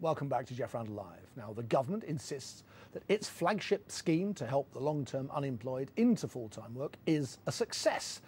Welcome back to Jeff Randall Live. Now, the government insists that its flagship scheme to help the long-term unemployed into full-time work is a success.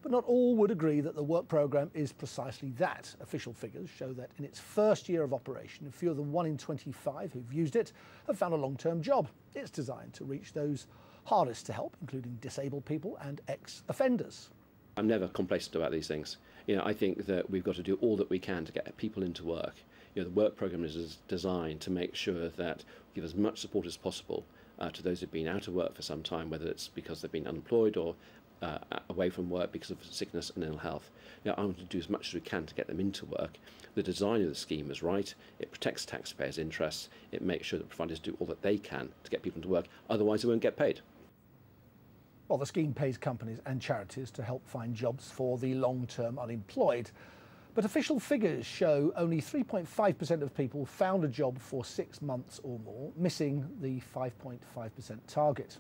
But not all would agree that the work programme is precisely that. Official figures show that in its first year of operation, fewer than 1 in 25 who've used it have found a long-term job. It's designed to reach those hardest to help, including disabled people and ex-offenders. I'm never complacent about these things. I think that we've got to do all that we can to get people into work. The work programme is designed to make sure that we give as much support as possible to those who've been out of work for some time, whether it's because they've been unemployed or away from work because of sickness and ill health. I want to do as much as we can to get them into work. The design of the scheme is right. It protects taxpayers' interests. It makes sure that providers do all that they can to get people into work. Otherwise, they won't get paid. Well, the scheme pays companies and charities to help find jobs for the long-term unemployed. But official figures show only 3.5% of people found a job for 6 months or more, missing the 5.5% target.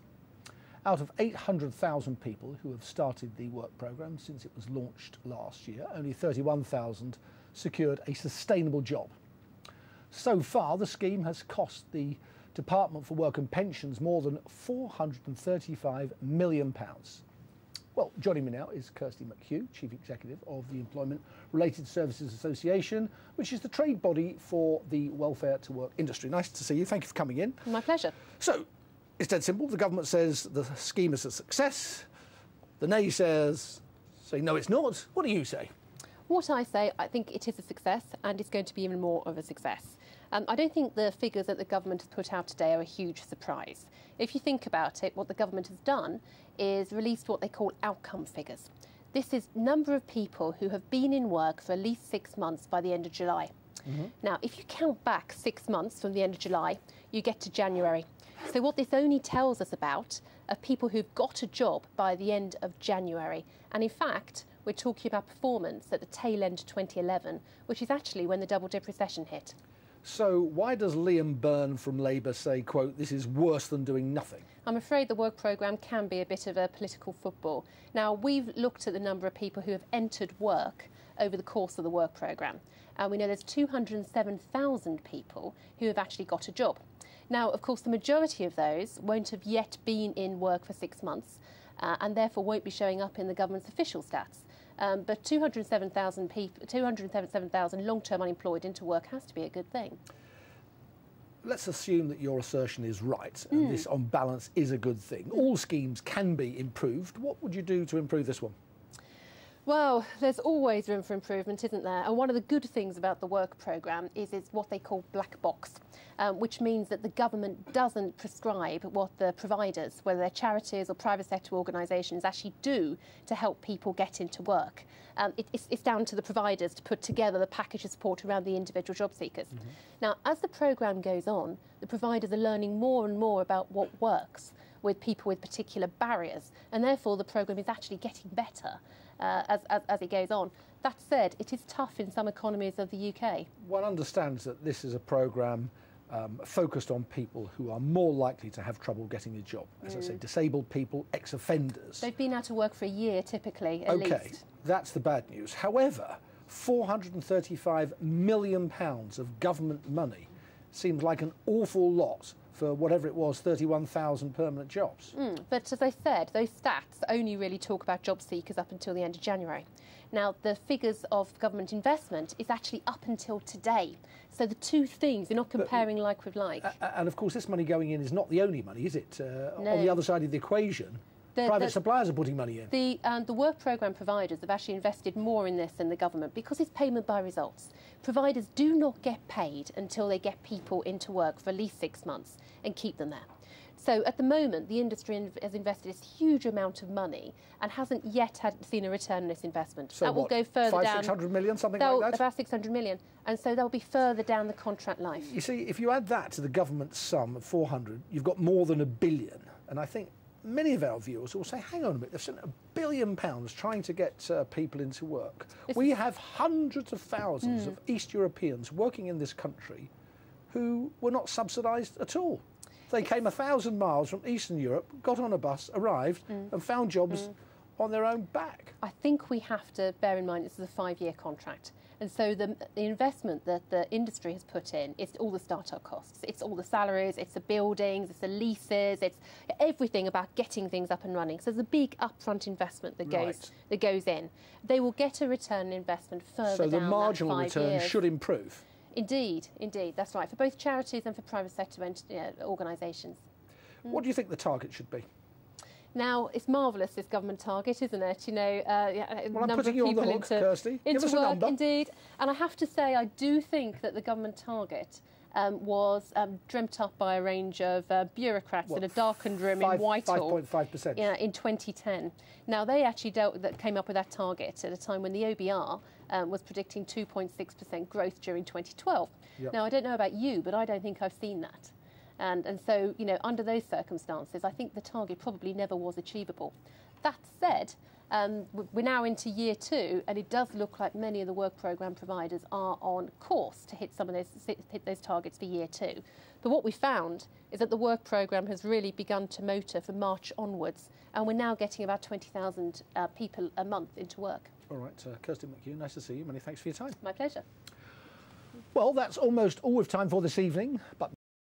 Out of 800,000 people who have started the work programme since it was launched last year, only 31,000 secured a sustainable job. So far, the scheme has cost the Department for Work and Pensions more than £435 million. Well, joining me now is Kirsty McHugh, Chief Executive of the Employment Related Services Association, which is the trade body for the welfare to work industry. Nice to see you. Thank you for coming in. My pleasure. So, it's dead simple. The government says the scheme is a success. The naysayers say, no, it's not. What do you say? What I say, I think it is a success, and it's going to be even more of a success. I don't think the figures that the government has put out today are a huge surprise. If you think about it, what the government has done is released what they call outcome figures. This is number of people who have been in work for at least 6 months by the end of July. Now, if you count back 6 months from the end of July, you get to January. So what this only tells us about are people who've got a job by the end of January. And in fact, we're talking about performance at the tail end of 2011, which is actually when the double-dip recession hit. So why does Liam Byrne from Labour say, quote, this is worse than doing nothing? I'm afraid the work programme can be a bit of a political football. Now, we've looked at the number of people who have entered work over the course of the work programme, and we know there's 207,000 people who have actually got a job. Now, of course, the majority of those won't have yet been in work for 6 months, and therefore won't be showing up in the government's official stats. But 207,000 people, 277,000 long-term unemployed into work has to be a good thing. Let's assume that your assertion is right, and this, on balance, is a good thing. All schemes can be improved. What would you do to improve this one? Well, there's always room for improvement, isn't there? And one of the good things about the work programme is it's what they call black box, which means that the government doesn't prescribe what the providers, whether they're charities or private sector organisations, actually do to help people get into work. It's down to the providers to put together the package of support around the individual job seekers. Now, as the programme goes on, the providers are learning more and more about what works with people with particular barriers, and therefore the programme is actually getting better as it goes on. That said, it is tough in some economies of the UK. One understands that this is a programme focused on people who are more likely to have trouble getting a job. As I say, disabled people, ex-offenders. They've been out of work for a year, typically, at least. OK, that's the bad news. However, £435 million of government money seems like an awful lot for whatever it was, 31,000 permanent jobs. But as I said, those stats only really talk about job seekers up until the end of January. Now, the figures of government investment is actually up until today. So the two things, you're not comparing like with like. And of course, this money going in is not the only money, is it? No. On the other side of the equation, private suppliers are putting money in. The work programme providers have actually invested more in this than the government because it's payment by results. Providers do not get paid until they get people into work for at least 6 months and keep them there. So at the moment, the industry has invested this huge amount of money and hasn't yet seen a return on this investment. So that will go further down. 600 million, something like that? About 600 million. And so they'll be further down the contract life. You see, if you add that to the government sum of 400, you've got more than £1 billion. And I think many of our viewers will say, hang on a minute, they've spent £1 billion trying to get people into work. We have hundreds of thousands of East Europeans working in this country who were not subsidised at all. They came 1,000 miles from Eastern Europe, got on a bus, arrived and found jobs on their own back. I think we have to bear in mind this is a 5-year contract. And so the investment that the industry has put in, it's all the start-up costs, it's all the salaries, it's the buildings, it's the leases, it's everything about getting things up and running. So there's a big upfront investment that goes in. They will get a return on investment further down. So the marginal that 5 return years. should improve. Indeed, that's right, for both charities and for private sector organisations. What do you think the target should be? Now, it's marvellous, this government target, isn't it? You know, well, I'm number putting of you on the people hook, Kirsty. Give us a work, number. indeed. And I have to say, I do think that the government target was dreamt up by a range of bureaucrats in a darkened room in Whitehall. 5.5%. Yeah, in 2010. Now, they actually came up with that target at a time when the OBR was predicting 2.6% growth during 2012. Yep. Now, I don't know about you, but I don't think I've seen that. And so, you know, under those circumstances, I think the target probably never was achievable. That said, we're now into year 2, and it does look like many of the work programme providers are on course to hit those targets for year 2. But what we found is that the work programme has really begun to motor from March onwards, and we're now getting about 20,000 people a month into work. All right, Kirsty McHugh, nice to see you. Many thanks for your time. My pleasure. Well, that's almost all we've time for this evening, but